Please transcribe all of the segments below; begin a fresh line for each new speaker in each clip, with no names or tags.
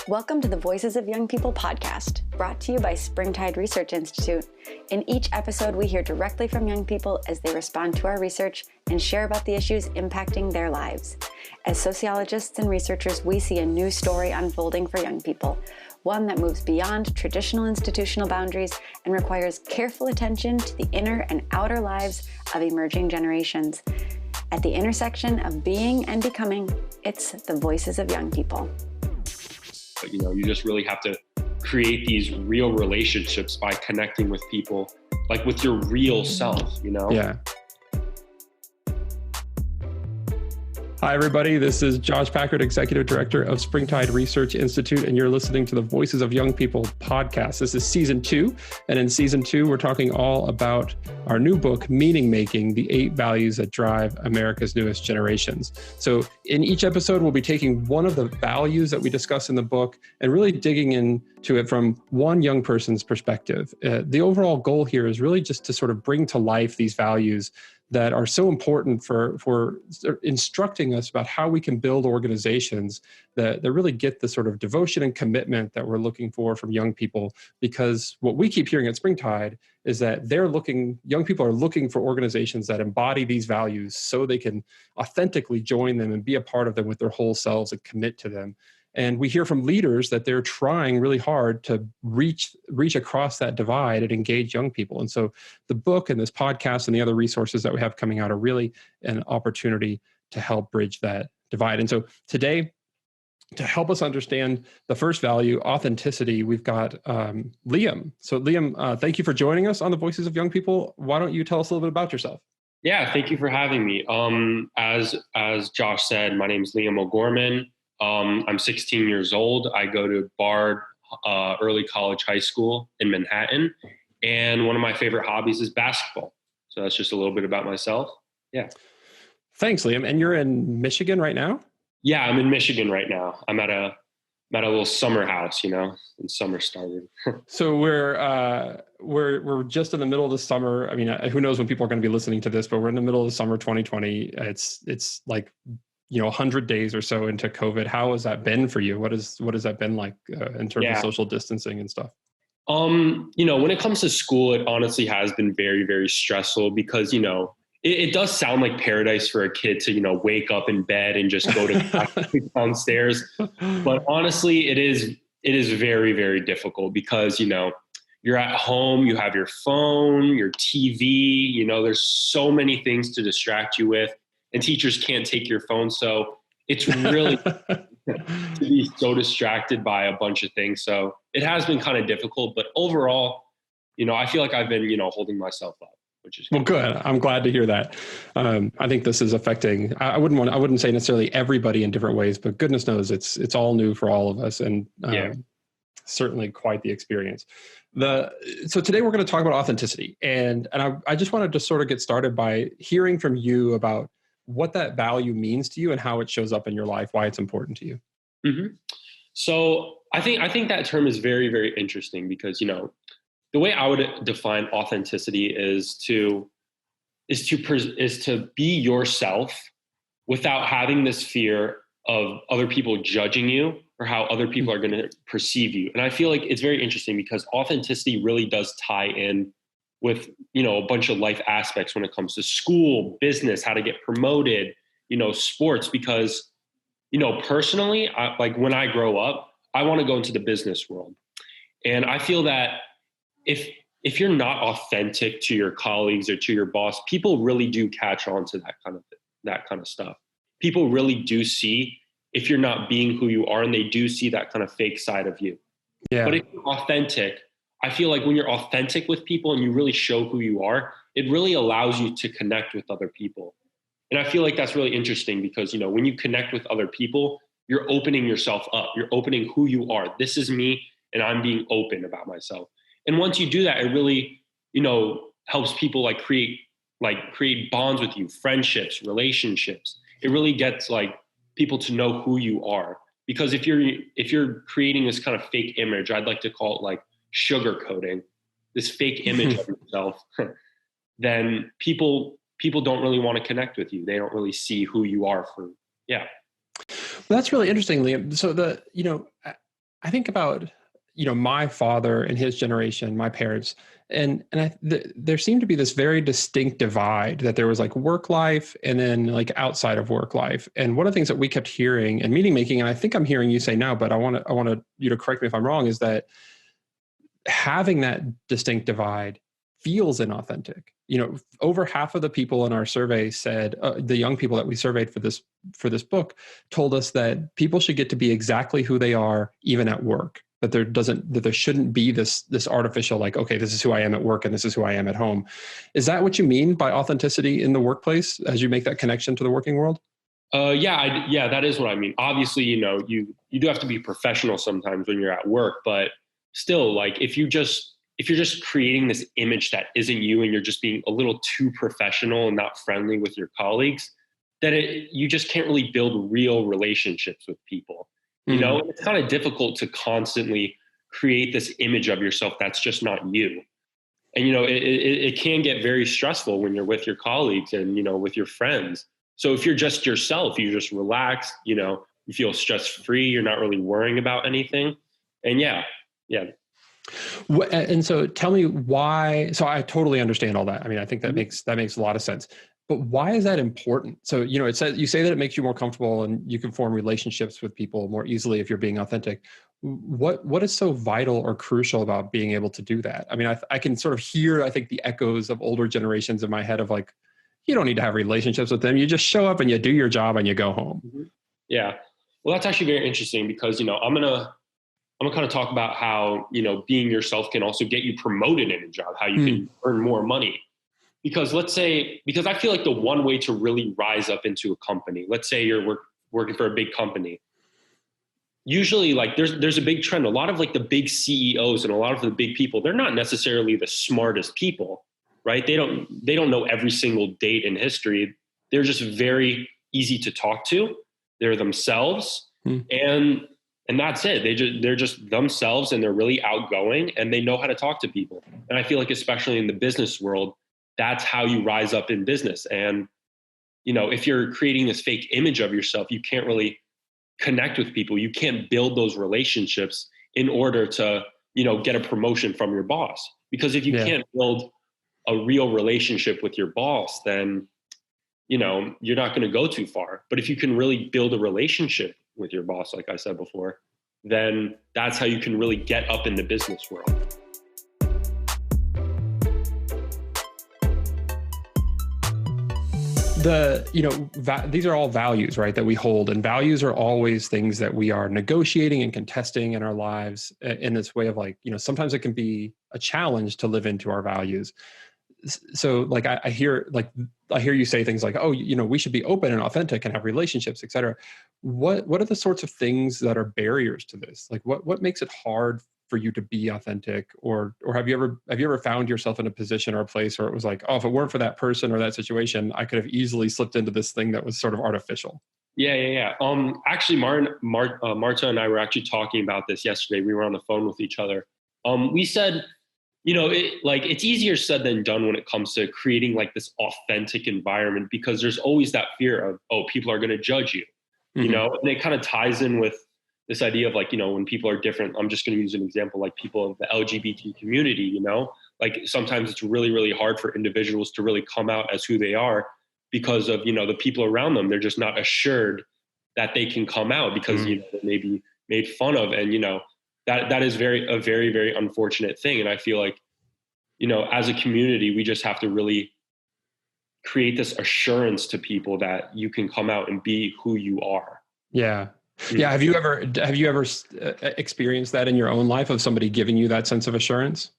Welcome to the Voices of Young People podcast, brought to you by Springtide Research Institute. In each episode, we hear directly from young people as they respond to our research and share about the issues impacting their lives. As sociologists and researchers, we see a new story unfolding for young people, one that moves beyond traditional institutional boundaries and requires careful attention to the inner and outer lives of emerging generations. At the intersection of being and becoming, it's the Voices of Young People.
But, you just really have to create these real relationships by connecting with people, like with your real self,
Yeah. Hi, everybody. This is Josh Packard, Executive Director of Springtide Research Institute, and you're listening to the Voices of Young People podcast. This is season 2, and in season 2, we're talking all about our new book, Meaning Making, the 8 Values That Drive America's Newest Generations. So in each episode, we'll be taking one of the values that we discuss in the book and really digging into it from one young person's perspective. The overall goal here is really just to sort of bring to life these values that are so important for instructing us about how we can build organizations that really get the sort of devotion and commitment that we're looking for from young people. Because what we keep hearing at Springtide is that young people are looking for organizations that embody these values so they can authentically join them and be a part of them with their whole selves and commit to them. And we hear from leaders that they're trying really hard to reach across that divide and engage young people. And so the book and this podcast and the other resources that we have coming out are really an opportunity to help bridge that divide. And so today, to help us understand the first value, authenticity, we've got Liam. So Liam, thank you for joining us on the Voices of Young People. Why don't you tell us a little bit about yourself?
Yeah, thank you for having me. As Josh said, my name is Liam O'Gorman. I'm 16 years old. I go to Bard Early College High School in Manhattan. And one of my favorite hobbies is basketball. So that's just a little bit about myself. Yeah.
Thanks, Liam. And you're in Michigan right now?
Yeah, I'm in Michigan right now. I'm at a little summer house, and summer started.
So we're just in the middle of the summer. I mean, who knows when people are going to be listening to this, but we're in the middle of the summer 2020. It's like 100 days or so into COVID. How has that been for you? What has that been like in terms of social distancing and stuff?
When it comes to school, it honestly has been very, very stressful because, it does sound like paradise for a kid to, wake up in bed and just go to downstairs. But honestly, it is very, very difficult because, you're at home, you have your phone, your TV, there's so many things to distract you with. And teachers can't take your phone. So it's really to be so distracted by a bunch of things. So it has been kind of difficult, but overall, I feel like I've been, holding myself up, which is
well, good. I'm glad to hear that. I think this is affecting, I wouldn't say necessarily everybody in different ways, but goodness knows it's all new for all of us. And certainly quite the experience. So today we're going to talk about authenticity. And I just wanted to sort of get started by hearing from you about what that value means to you and how it shows up in your life, why it's important to you.
Mm-hmm. So I think that term is very, very interesting because, the way I would define authenticity is to be yourself without having this fear of other people judging you or how other people are going to perceive you. And I feel like it's very interesting because authenticity really does tie in with, a bunch of life aspects when it comes to school, business, how to get promoted, sports, because, personally, like when I grow up, I want to go into the business world. And I feel that if you're not authentic to your colleagues or to your boss, people really do catch on to that kind of stuff. People really do see if you're not being who you are, and they do see that kind of fake side of you. Yeah. But if you're authentic, I feel like when you're authentic with people and you really show who you are, it really allows you to connect with other people. And I feel like that's really interesting because, when you connect with other people, you're opening yourself up. You're opening who you are. This is me, and I'm being open about myself. And once you do that, it really, helps people create bonds with you, friendships, relationships. It really gets people to know who you are. Because if you're creating this kind of fake image, I'd like to call it sugarcoating, this fake image of yourself, then people don't really want to connect with you. They don't really see who you are for. Yeah.
Well, that's really interesting, Liam. So I think about, my father and his generation, my parents, and there seemed to be this very distinct divide, that there was like work life and then like outside of work life. And one of the things that we kept hearing in meeting making, and I think I'm hearing you say now, but I want you to correct me if I'm wrong, is that having that distinct divide feels inauthentic. Over half of the people in our survey said, the young people that we surveyed for this book told us that people should get to be exactly who they are, even at work. That there shouldn't be this artificial, like, okay, this is who I am at work and this is who I am at home. Is that what you mean by authenticity in the workplace as you make that connection to the working world?
Yeah, that is what I mean. Obviously, you do have to be professional sometimes when you're at work, but still, like, if you're just creating this image that isn't you, and you're just being a little too professional and not friendly with your colleagues, then you just can't really build real relationships with people. And it's kind of difficult to constantly create this image of yourself that's just not you. And, it can get very stressful when you're with your colleagues and, with your friends. So if you're just yourself, you just relax, you feel stress-free, you're not really worrying about anything. And yeah.
And so tell me why. So I totally understand all that. I mean, I think that makes a lot of sense. But why is that important? So, it says, you say that it makes you more comfortable and you can form relationships with people more easily if you're being authentic. What is so vital or crucial about being able to do that? I mean, I can sort of hear, I think, the echoes of older generations in my head of like, you don't need to have relationships with them. You just show up and you do your job and you go home.
Mm-hmm. Yeah. Well, that's actually very interesting because, I'm going to kind of talk about how, being yourself can also get you promoted in a job, how you can earn more money. Because I feel like the one way to really rise up into a company, let's say you're working for a big company, usually like there's a big trend. A lot of like the big CEOs and a lot of the big people, they're not necessarily the smartest people, right? They don't know every single date in history. They're just very easy to talk to. They're themselves. And that's it. They're just themselves, and they're really outgoing, and they know how to talk to people. And I feel like, especially in the business world, that's how you rise up in business. And, if you're creating this fake image of yourself, you can't really connect with people. You can't build those relationships in order to, get a promotion from your boss. Because if you can't build a real relationship with your boss, then, you're not going to go too far. But if you can really build a relationship with your boss, like I said before, then that's how you can really get up in the business world.
These are all values, right, that we hold, and values are always things that we are negotiating and contesting in our lives in this way of like, sometimes it can be a challenge to live into our values. So like, I hear you say things like, oh, we should be open and authentic and have relationships, et cetera. What are the sorts of things that are barriers to this? Like what makes it hard for you to be authentic, or have you ever found yourself in a position or a place where it was like, oh, if it weren't for that person or that situation, I could have easily slipped into this thing that was sort of artificial?
Yeah. Actually, Marta and I were actually talking about this yesterday. We were on the phone with each other. We said, it's easier said than done when it comes to creating like this authentic environment, because there's always that fear of, oh, people are going to judge you, and it kind of ties in with this idea of like, when people are different. I'm just going to use an example, like people of the LGBT community, like sometimes it's really, really hard for individuals to really come out as who they are because of, the people around them. They're just not assured that they can come out because, they may be made fun of. And, that is a very, very unfortunate thing. And I feel like, as a community, we just have to really create this assurance to people that you can come out and be who you are.
Yeah. Yeah. Have you ever experienced that in your own life, of somebody giving you that sense of assurance?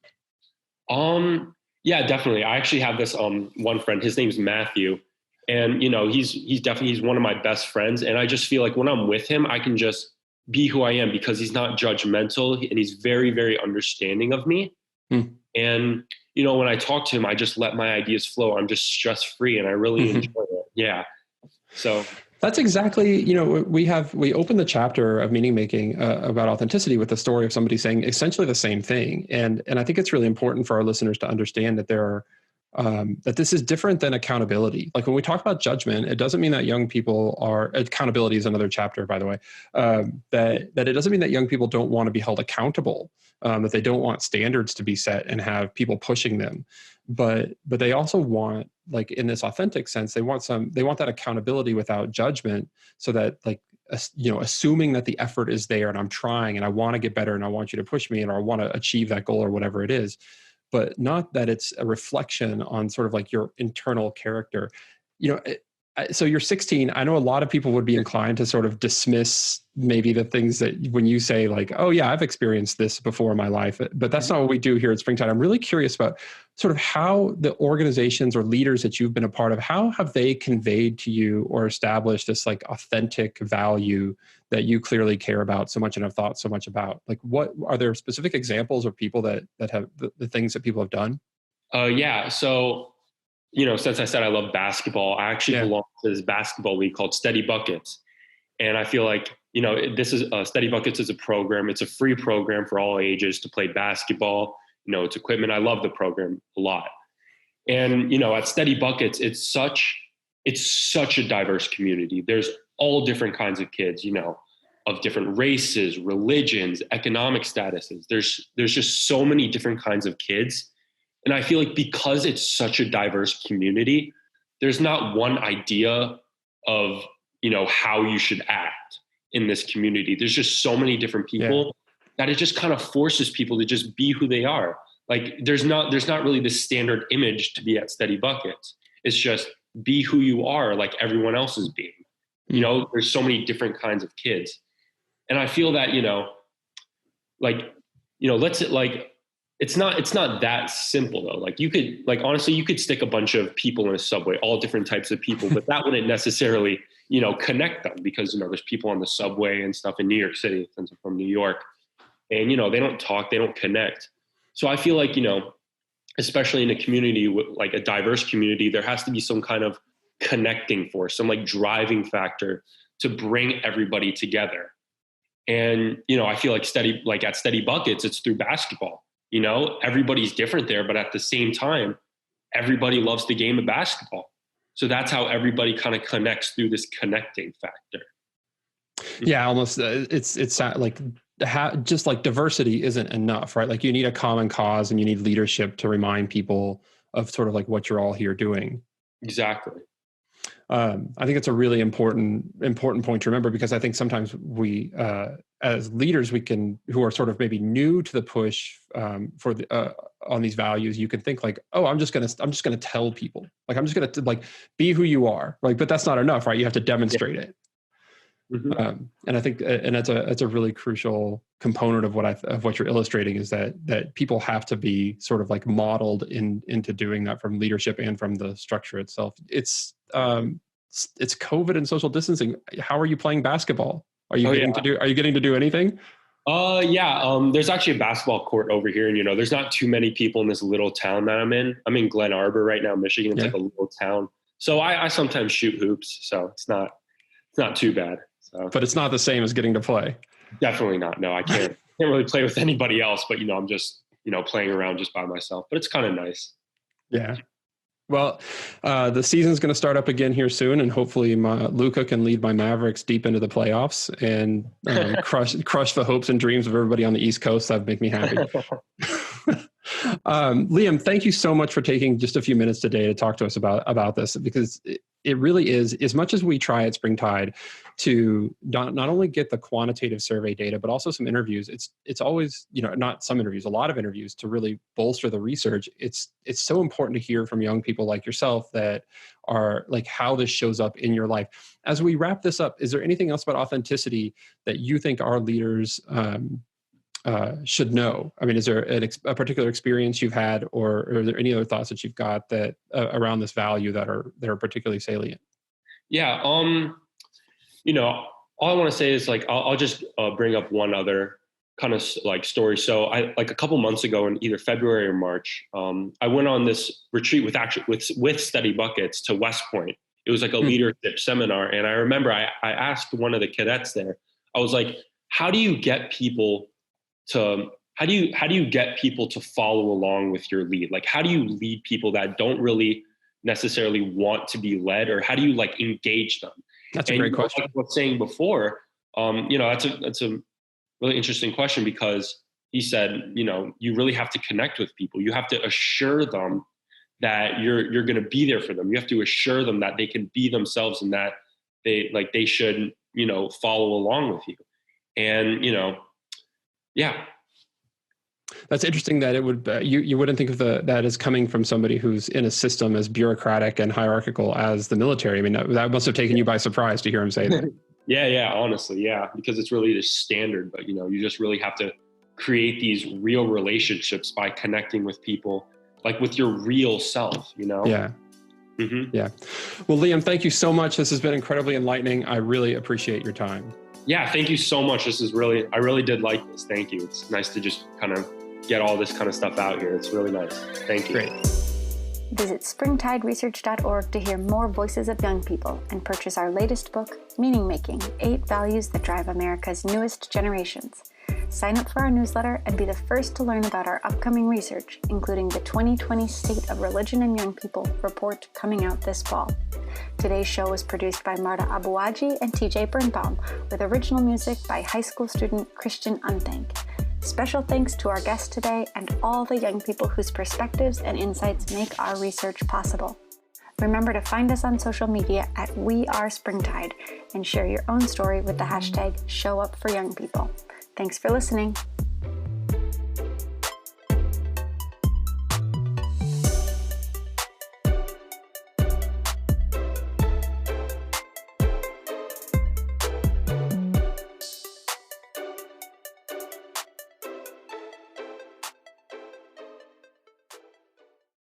Yeah, definitely. I actually have this one friend. His name's Matthew, and he's one of my best friends. And I just feel like when I'm with him, I can just be who I am because he's not judgmental and he's very, very understanding of me. And when I talk to him, I just let my ideas flow. I'm just stress free, and I really enjoy it. Yeah. So.
That's exactly, we opened the chapter of meaning making about authenticity with the story of somebody saying essentially the same thing. And I think it's really important for our listeners to understand that there that this is different than accountability. Like when we talk about judgment, it doesn't mean that young people are, accountability is another chapter, by the way, that it doesn't mean that young people don't want to be held accountable, that they don't want standards to be set and have people pushing them. But they also want, like in this authentic sense, they want that accountability without judgment, so that like, assuming that the effort is there and I'm trying and I want to get better and I want you to push me and I want to achieve that goal or whatever it is, but not that it's a reflection on sort of like your internal character. So you're 16. I know a lot of people would be inclined to sort of dismiss maybe the things that when you say like, oh yeah, I've experienced this before in my life, but that's not what we do here at Springtide. I'm really curious about sort of how the organizations or leaders that you've been a part of, how have they conveyed to you or established this like authentic value that you clearly care about so much and have thought so much about? Like, what are there specific examples of people that have the things that people have done?
Yeah. So, since I said I love basketball, I actually belong to this basketball league called Steady Buckets. And I feel like, this is Steady Buckets is a program. It's a free program for all ages to play basketball. It's equipment. I love the program a lot. And, at Steady Buckets, it's such a diverse community. There's all different kinds of kids, of different races, religions, economic statuses. There's just so many different kinds of kids. And I feel like because it's such a diverse community, there's not one idea of, how you should act in this community. There's just so many different people that it just kind of forces people to just be who they are. Like there's not really this standard image to be at Steady Buckets. It's just be who you are, like everyone else is being. There's so many different kinds of kids. And I feel that, it's not that simple though. Like you could, honestly, you could stick a bunch of people in a subway, all different types of people, but that wouldn't necessarily, connect them because, there's people on the subway and stuff in New York City, since I'm from New York, and, they don't talk, they don't connect. So I feel like, especially in a community, like a diverse community, there has to be some kind of connecting force, some like driving factor to bring everybody together. And, I feel like at Steady Buckets, it's through basketball. Everybody's different there, but at the same time, everybody loves the game of basketball. So that's how everybody kind of connects through this connecting factor.
Yeah, almost. It's like just like diversity isn't enough, right? Like you need a common cause and you need leadership to remind people of sort of like what you're all here doing.
Exactly.
I think it's a really important point to remember, because I think sometimes we, as leaders, who are sort of maybe new to the push on these values, you can think like, oh, I'm just gonna tell people, like I'm just gonna like be who you are, like, but that's not enough, right? You have to demonstrate it. Mm-hmm. And I think, and that's a really crucial component of what you're illustrating, is that people have to be sort of like modeled into doing that from leadership and from the structure itself. It's COVID and social distancing. How are you playing basketball? Are you getting to do anything?
There's actually a basketball court over here, and there's not too many people in this little town that I'm in. I'm in Glen Arbor right now, Michigan. It's like a little town. So I sometimes shoot hoops, so it's not too bad. So. But
it's not the same as getting to play.
Definitely not. No, I can't really play with anybody else, but I'm just, playing around just by myself, but it's kind of nice.
Yeah. Well, the season's going to start up again here soon, and hopefully Luka can lead my Mavericks deep into the playoffs and crush the hopes and dreams of everybody on the East Coast. That'd make me happy. Liam, thank you so much for taking just a few minutes today to talk to us about this, because it really is, as much as we try at Springtide to not only get the quantitative survey data, but also some interviews. It's always, not some interviews, a lot of interviews to really bolster the research. It's so important to hear from young people like yourself that are like how this shows up in your life. As we wrap this up, is there anything else about authenticity that you think our leaders should know? I mean, is there a particular experience you've had, or are there any other thoughts that you've got that around this value that are particularly salient?
Yeah. All I want to say is like, I'll just bring up one other kind of like story. So I, like a couple months ago in either February or March, I went on this retreat with Steady Buckets to West Point. It was like a leadership seminar. And I remember I asked one of the cadets there, I was like, how do you get people to how do you get people to follow along with your lead? Like, how do you lead people that don't really necessarily want to be led, or how do you like engage them?
That's a great question.
Like I was saying before, that's a really interesting question, because he said, you really have to connect with people. You have to assure them that you're going to be there for them. You have to assure them that they can be themselves and that they should, follow along with you. And, yeah.
That's interesting that it would, you wouldn't think of that as coming from somebody who's in a system as bureaucratic and hierarchical as the military. I mean, that must have taken you by surprise to hear him say that.
Yeah, honestly, yeah, because it's really the standard, but you just really have to create these real relationships by connecting with people, like with your real self,
Yeah.
Mm-hmm.
Yeah. Well, Liam, thank you so much. This has been incredibly enlightening. I really appreciate your time.
Yeah, thank you so much. I really did like this. Thank you. It's nice to just kind of get all this kind of stuff out here. It's really nice. Thank you.
Great.
Visit springtideresearch.org to hear more voices of young people and purchase our latest book, Meaning Making: 8 Values That Drive America's Newest Generations. Sign up for our newsletter and be the first to learn about our upcoming research, including the 2020 State of Religion and Young People report coming out this fall. Today's show was produced by Marta Abuaji and TJ Birnbaum, with original music by high school student Christian Unthank. Special thanks to our guest today and all the young people whose perspectives and insights make our research possible. Remember to find us on social media at WeAreSpringtide and share your own story with the hashtag #ShowUpForYoungPeople. Thanks for listening.